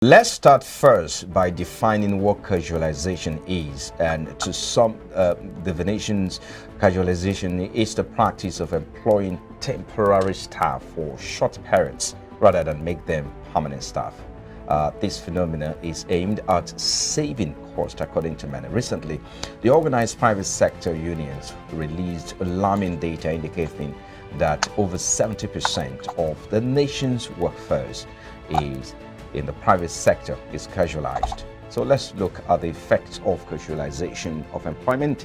Let's start first by defining what casualization is, and to some definitions, casualization is the practice of employing temporary staff for short periods rather than make them permanent staff. This phenomenon is aimed at saving cost, according to many. Recently, the organized private sector unions released alarming data indicating that over 70% of the nation's workforce is in the private sector is casualized. So let's look at the effects of casualization of employment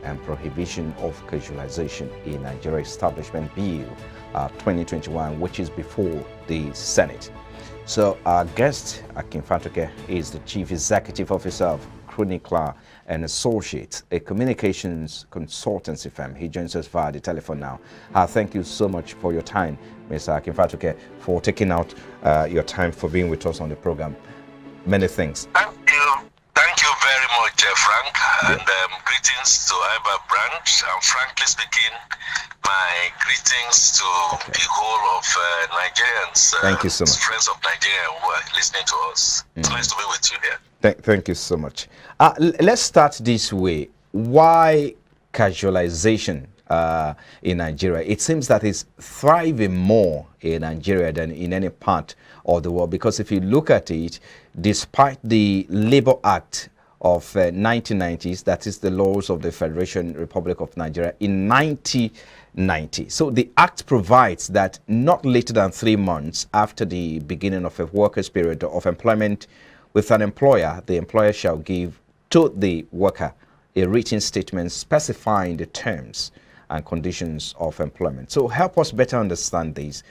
and prohibition of casualization in Nigeria Establishment Bill 2021, which is before the Senate. So our guest, Akin Fatoke, is the Chief Executive Officer of Chronicler and Associates, a communications consultancy firm. He joins us via the telephone now. Thank you so much for your time, Mr. Akin Fatoke, for taking out your time for being with us on the program. Many thanks. Thank you very much, Frank, and greetings to iBrand. And frankly speaking, my greetings to the whole of Nigerians. Thank you so much. Friends of Nigeria who are listening to us. It's nice to be with you here. Thank you so much. Let's start this way. Why casualization in Nigeria? It seems that it's thriving more in Nigeria than in any part of the world, because if you look at it, despite the Labour Act of 1990s, that is the laws of the Federation Republic of Nigeria in 1990. So the act provides that not later than 3 months after the beginning of a worker's period of employment with an employer, the employer shall give to the worker a written statement specifying the terms and conditions of employment. So help us better understand these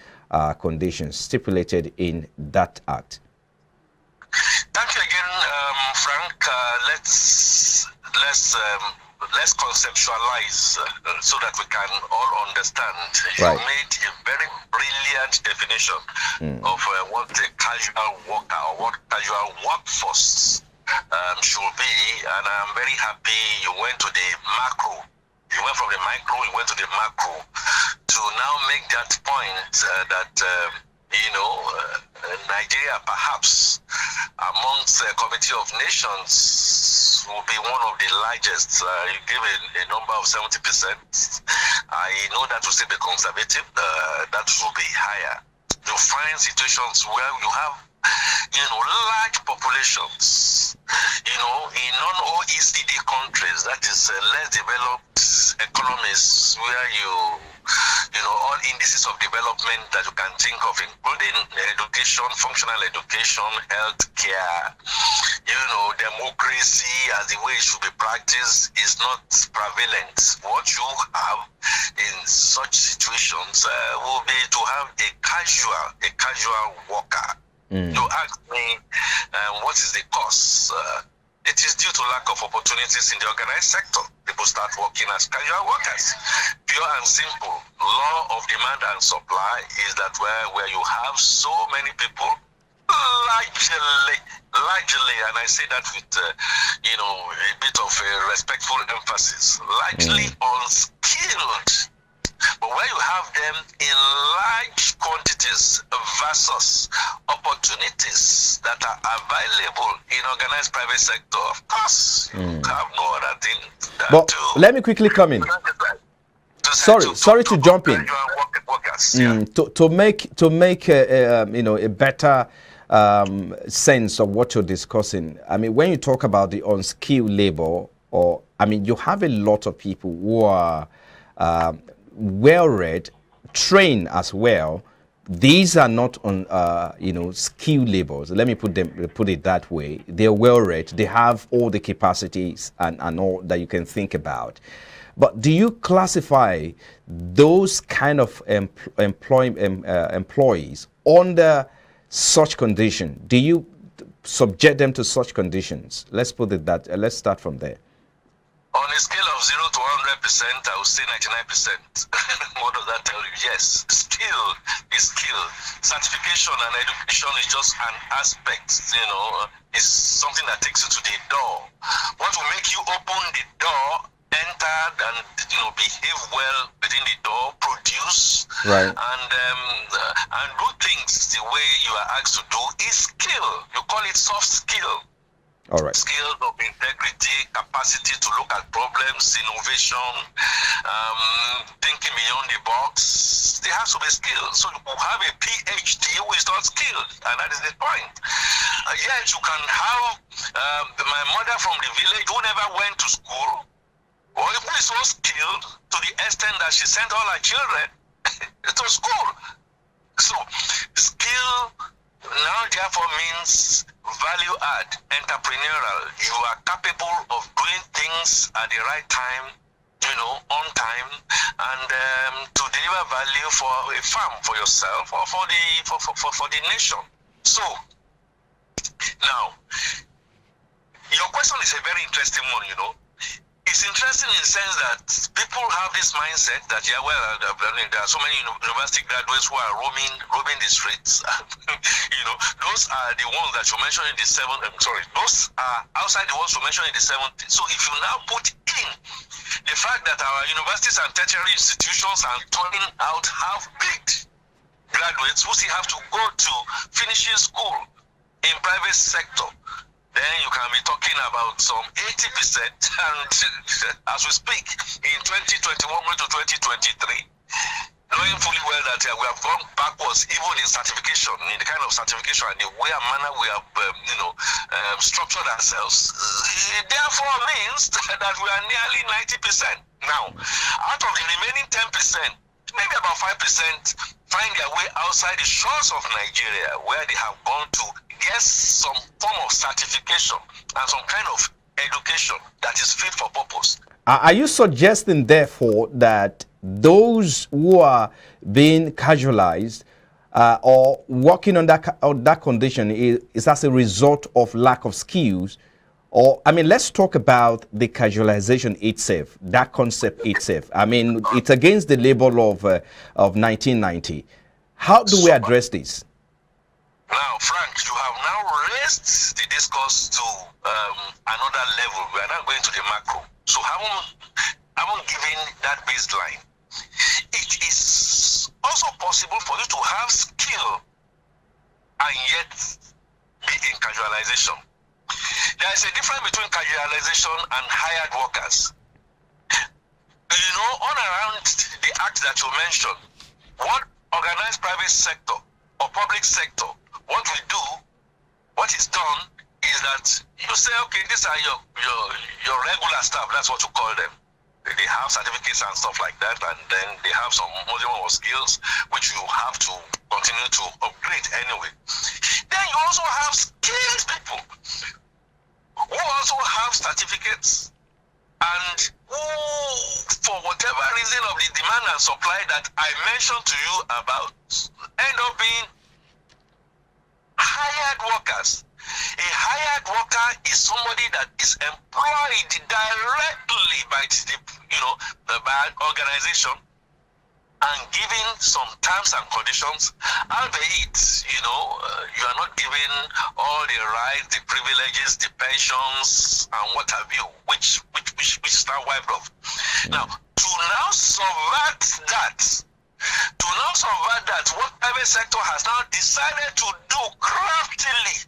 conditions stipulated in that act. Thank you again, Frank. Let's conceptualize so that we can all understand. Right. You made a very brilliant definition of what a casual worker or what casual workforce should be, and I'm very happy you went to the macro. You went from the micro, you went to the macro to now make that point that Nigeria perhaps amongst the Committee of Nations will be one of the largest. You give a number of 70%. I know that will still be conservative. That will be higher. You find situations where you have large populations, in non-OECD countries, that is less developed economies, where all indices of development that you can think of, including education, functional education, health care, democracy as the way it should be practiced is not prevalent. What you have in such situations will be to have a casual worker. You ask me, what is the cause? It is due to lack of opportunities in the organized sector. People start working as casual workers. Pure and simple. Law of demand and supply is that where you have so many people, largely, and I say that with a bit of a respectful emphasis, largely unskilled. But where you have them in large quantities versus opportunities that are available in organized private sector, of course, you have no other thing than But let me quickly come in. Sorry to jump in. To make a better sense of what you're discussing. I mean, when you talk about the unskilled labor, you have a lot of people who are well-read, trained as well. These are not on skilled laborers. Let me put it that way. They're well-read. They have all the capacities and all that you can think about. But do you classify those kind of employees under such condition? Do you subject them to such conditions? Let's put it that. Let's start from there. On a scale of 0 to 100%, I would say 99%. What does that tell you? Yes, skill is skill. Certification and education is just an aspect, it's something that takes you to the door. What will make you open the door enter and behave well within the door, produce, Right. and do things the way you are asked to do is skill. You call it soft skill. All right. Skill of integrity, capacity to look at problems, innovation, thinking beyond the box. There has to be skill. So you have a PhD who is not skilled, and that is the point. Yet you can have my mother from the village who never went to school, or even is so skilled to the extent that she sent all her children to school. So skill now therefore means value add, entrepreneurial. You are capable of doing things at the right time, on time, and to deliver value for a farm, for yourself, or for the nation. So now, your question is a very interesting one. It's interesting in the sense that people have this mindset that there are so many university graduates who are roaming the streets. Those are the ones that you mentioned in the those are outside the ones you mentioned in the 70s. So if you now put in the fact that our universities and tertiary institutions are turning out half-baked graduates who still have to go to finishing school in private sector, then you can be talking about some 80%, and as we speak, in 2021 to 2023, knowing fully well that we have gone backwards even in certification, in the kind of certification and the way and manner we have, structured ourselves. Therefore means that we are nearly 90%. Now, out of the remaining 10%, maybe about 5% find their way outside the shores of Nigeria, where they have gone to get some form of certification and some kind of education that is fit for purpose. Are you suggesting, therefore, that those who are being casualized or working on that condition is as a result of lack of skills? Or, let's talk about the casualization itself, that concept itself. It's against the label of 1990. How do we address this? Now, Frank, you have now raised the discourse to another level. We are not going to the macro. So, haven't given that baseline. It is also possible for you to have skill and yet be in casualization. There is a difference between casualization and hired workers. On around the act that you mentioned, what organized private sector or public sector, what is done is that you say, okay, these are your regular staff, that's what you call them. They have certificates and stuff like that, and then they have some more skills which you have to continue to upgrade anyway. Then you also have skilled people who also have certificates and who, for whatever reason of the demand and supply that I mentioned to you about, end up being hired workers. A hired worker is somebody that is employed directly by by an organization and given some terms and conditions, albeit, you are not given all the rights, the privileges, the pensions, and what have you, which is now wiped off. Now, to now subvert that, what private sector has now decided to do craftily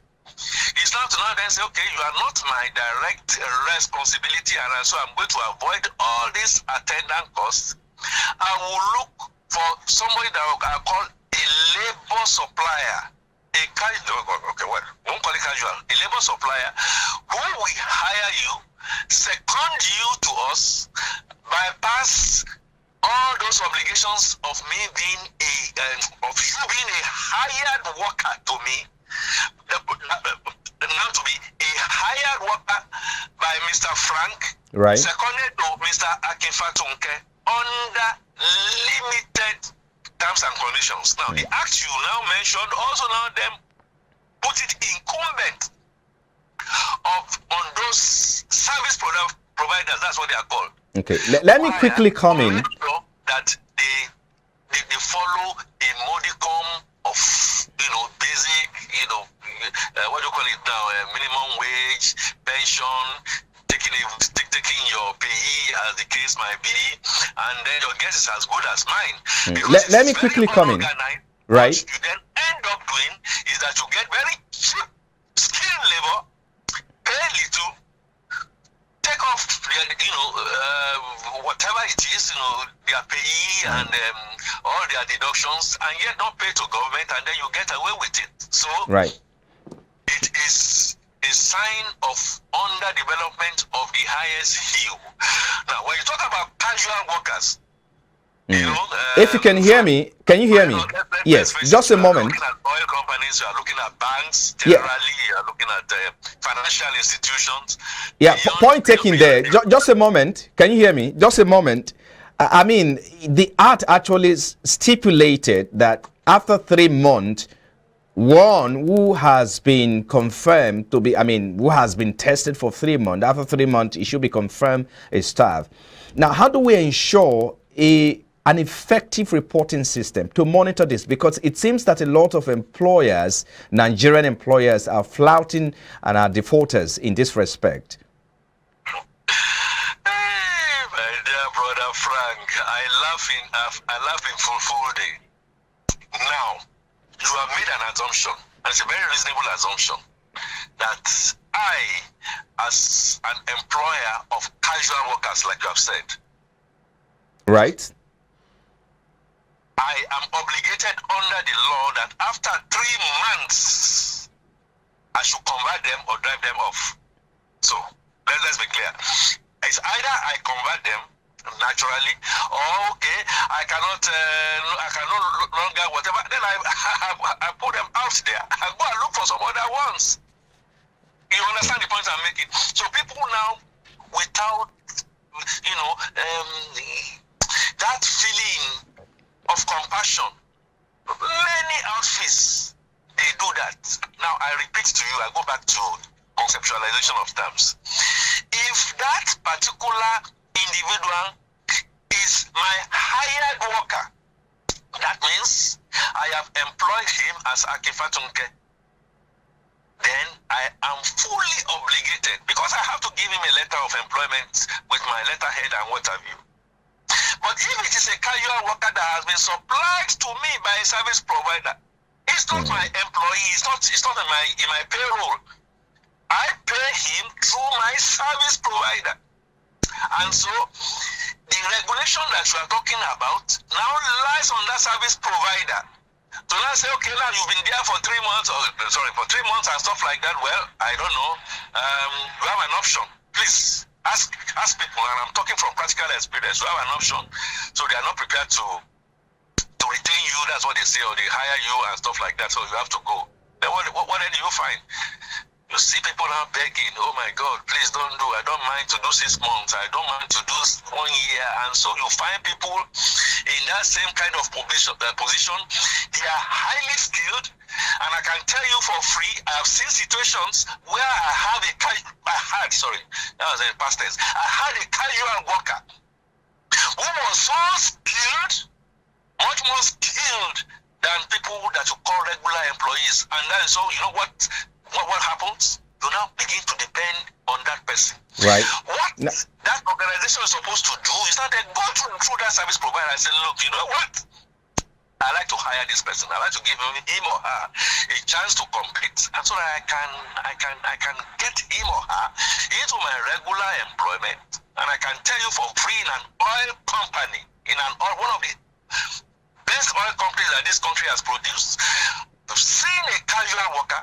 is now to now then say, okay, you are not my direct responsibility, and so I'm going to avoid all these attendant costs. I will look for somebody that I call a labor supplier, a labor supplier who will hire you, second you to us, bypass all those obligations of me being of you being a hired worker to me, now to be a hired worker by Mr. Frank, right, seconded to Mr. Akinfatunke under limited terms and conditions. Now, the act you now mentioned also now then put it incumbent on those service providers, that's what they are called. Okay, let me quickly come in. That they follow a modicum of basic what do you call it now, minimum wage, pension, take taking your payee, as the case might be, and then your guess is as good as mine. Let me quickly come in. Right. What you then end up doing is that you get very cheap skilled labor, pay little, take off their, whatever it is, their payee and all their deductions, and yet not pay to government, and then you get away with it. So right. It is a sign of underdevelopment of the highest hue. Now, when you talk about casual workers, if you can hear me, can you hear me? Yes, just a moment. You are looking at oil companies, you are looking at banks, generally, you are looking at financial institutions. Yeah, point taken there. Just a moment. Can you hear me? Just a moment. I mean, the act actually stipulated that after 3 months, one who has been confirmed to be, who has been tested for 3 months, after 3 months, it should be confirmed a staff. Now, how do we ensure an effective reporting system to monitor this? Because it seems that a lot of employers, Nigerian employers, are flouting and are defaulters in this respect. Hey, my dear brother Frank, I laugh in full day. Now, you have made an assumption, and it's a very reasonable assumption, that I, as an employer of casual workers, like you have said, right, I am obligated under the law that after 3 months, I should convert them or drive them off. So, let's be clear. It's either I convert them naturally, or I cannot longer whatever. Then I put them out there and go and look for some other ones. You understand the point I'm making? So people now, without that feeling of compassion, many outfits they do that. Now I repeat to you, I go back to conceptualization of terms. If that particular individual is my hired worker, that means I have employed him as Akifatunke, then I am fully obligated, because I have to give him a letter of employment with my letterhead and what have you. But if it is a casual worker that has been supplied to me by a service provider, it's not my employee, it's not in my payroll. I pay him through my service provider. And so the regulation that you are talking about now lies on that service provider to now say, okay, now you've been there for 3 months, for 3 months and stuff like that. Well, I don't know. You have an option. Please ask people, and I'm talking from practical experience. You have an option, so they are not prepared to retain you. That's what they say, or they hire you and stuff like that. So you have to go. Then what do you find? You see people now begging, oh my God, please don't do. I don't mind to do 6 months. I don't mind to do 1 year. And so you find people in that same kind of position. They are highly skilled. And I can tell you for free, I have seen situations where I had a casual worker who was so skilled, much more skilled than people that you call regular employees. And then so, you know what happens? You now begin to depend on that person. Right. What that organization is supposed to do is not then go through that service provider and say, look, you know what? I like to hire this person. I like to give him or her a chance to compete, and so that I can get him or her into my regular employment. And I can tell you for free, in an oil company, one of the best oil companies that this country has produced, I've seen a casual worker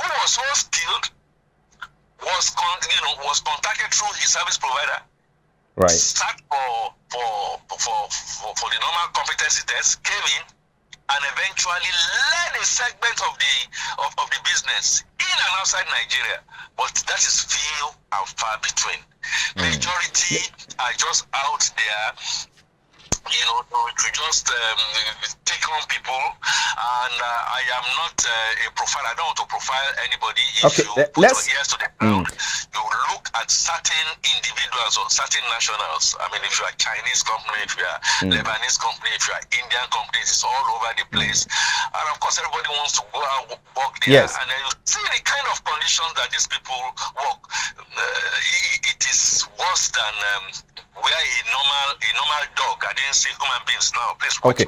who was so skilled, was contacted through his service provider, right, sat for the normal competency test, came in, and eventually led a segment of the business in and outside Nigeria. But that is few and far between. Majority are just out there, to just take on people, and I am not a profile. I don't want to profile anybody. If you put your ears to the ground, you look at certain individuals or certain nationals. I mean, if you are Chinese company, if you are Lebanese company, if you are Indian companies, it's all over the place. And of course, everybody wants to go and work there. Yes. And then you see the kind of conditions that these people work. It worse than where a normal dog. I didn't say human beings now. Please quote me.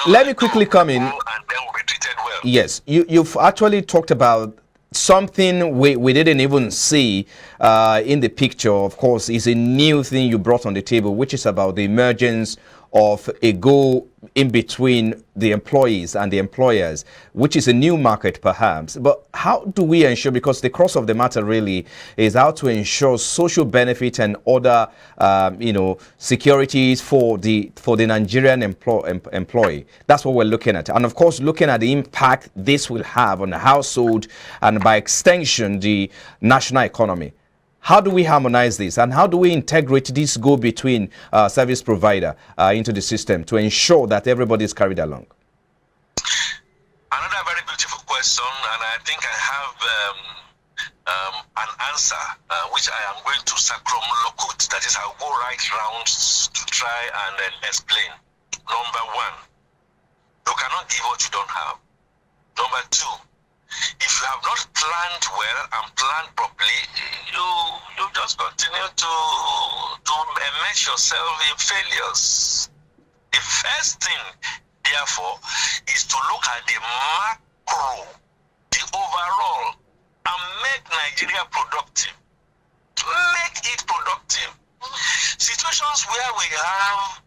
Let me quickly come in. And then will be treated well. Yes, you've actually talked about something we didn't even see in the picture. Of course, is a new thing you brought on the table, which is about the emergence of a go in between the employees and the employers, which is a new market perhaps. But how do we ensure, because the crux of the matter really is how to ensure social benefit and other securities for the Nigerian employee. That's what we're looking at, and of course looking at the impact this will have on the household and by extension the national economy. How do we harmonize this, and how do we integrate this go-between service provider into the system to ensure that everybody is carried along? Another very beautiful question, and I think I have an answer, which I am going to circumlocute. That is, I'll go right round to try and explain. Number one, you cannot give what you don't have. Number two, if you have not planned well and planned properly, you just continue to immerse yourself in failures. The first thing, therefore, is to look at the macro, the overall, and make Nigeria productive. Make it productive. Situations where we have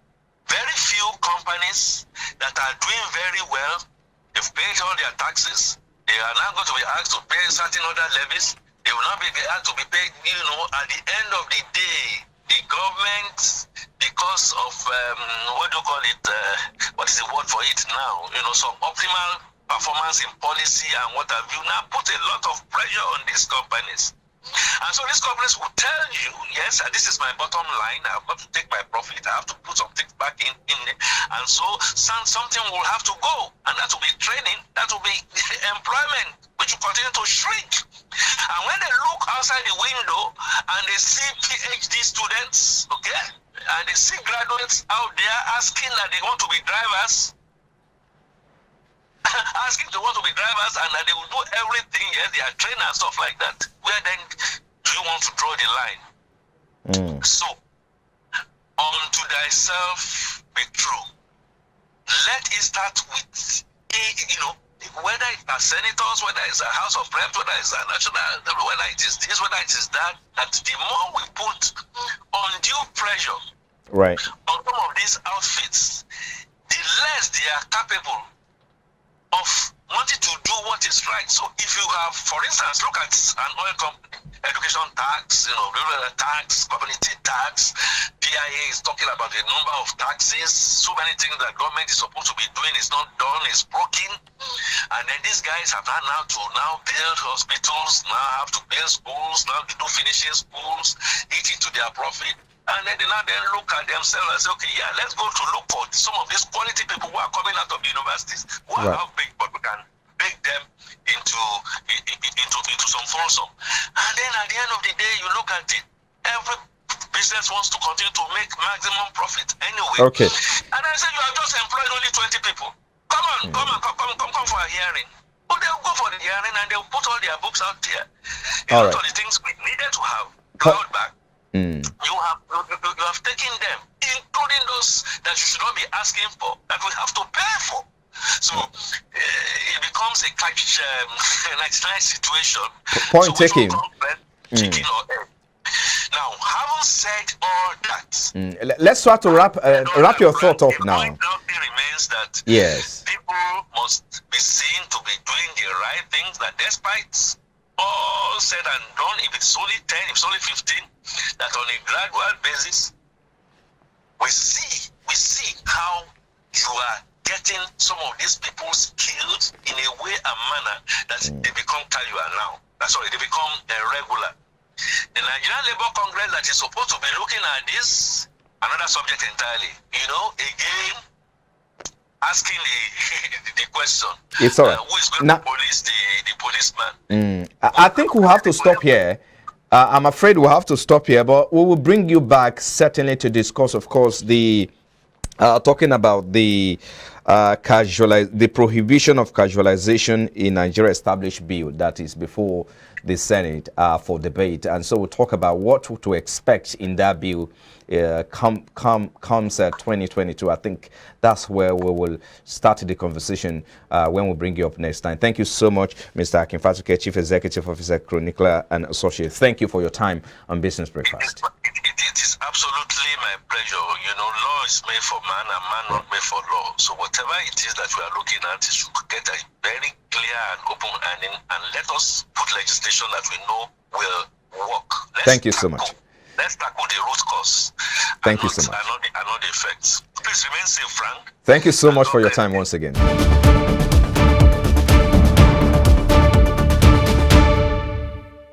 very few companies that are doing very well, they've paid all their taxes. They are now going to be asked to pay certain other levies. They will not be asked to be paid, at the end of the day, the government, because of, what do you call it, what is the word for it now? Some optimal performance in policy and what have you, now put a lot of pressure on these companies. And so these companies will tell you, yes, this is my bottom line. I have got to take my profit. I have to put some things back in it. And so something will have to go. And that will be training. That will be employment, which will continue to shrink. And when they look outside the window and they see PhD students, okay, and they see graduates out there asking that they want to be drivers, asking to want to be drivers, and that they will do everything, yes, they are trained and stuff like that. Where then do you want to draw the line? So, unto thyself be true. Let it start with, whether it's a senators, whether it's a House of Reps, whether it's a national, whether it is this, whether it is that the more we put undue pressure on some of these outfits, the less they are capable of wanting to do what is right. So if you have, for instance, look at an oil company, education tax, tax, community tax, PIA is talking about the number of taxes, so many things that government is supposed to be doing is not done, is broken. And then these guys have now to build hospitals, now have to build schools, now to do finishing schools, eat into their profit. And then they now look at themselves and say, okay, yeah, let's go to look for some of these quality people who are coming out of the universities, who are not big, but we can make them into some folsom. And then at the end of the day, you look at it, every business wants to continue to make maximum profit anyway. Okay. And I said, you have just employed only 20 people. Come for a hearing. But they'll go for the hearing and they'll put all their books out there. A lot of the things we needed to have plowed back. You have taken them, including those that you should not be asking for, that we have to pay for. So it becomes a nice situation. Point taking. Chicken or egg. Now, having said all that, let's try to wrap your thought up now. The point remains that people must be seen to be doing the right things, that despite all said and done, if it's only 10, if it's only 15, that on a gradual basis, we see how you are getting some of these people skilled in a way and manner that they become casual now. They become regular. The Nigerian Labour Congress that is supposed to be looking at this, another subject entirely, again, asking the question. It's all right. Who is going to police the policeman? I think we'll have to stop here. I'm afraid we'll have to stop here, but we will bring you back certainly to discuss, of course, the talking about the prohibition of casualization in Nigeria established bill that is before the Senate for debate. And so we'll talk about what to expect in that bill comes 2022. I think that's where we will start the conversation when we bring you up next time. Thank you so much, Mr. Akinfatuke, Chief Executive Officer, Chronicler and Associate. Thank you for your time on Business Breakfast. It is absolutely my pleasure. You know, law is made for man and man not made for law. So whatever it is that we are looking at, it should get a very clear and open and let us put legislation that we know will work. Thank you so much. Let's tackle the root cause. Thank you so much. And not the effects. Please remain safe, Frank. Thank you so much for your time once again.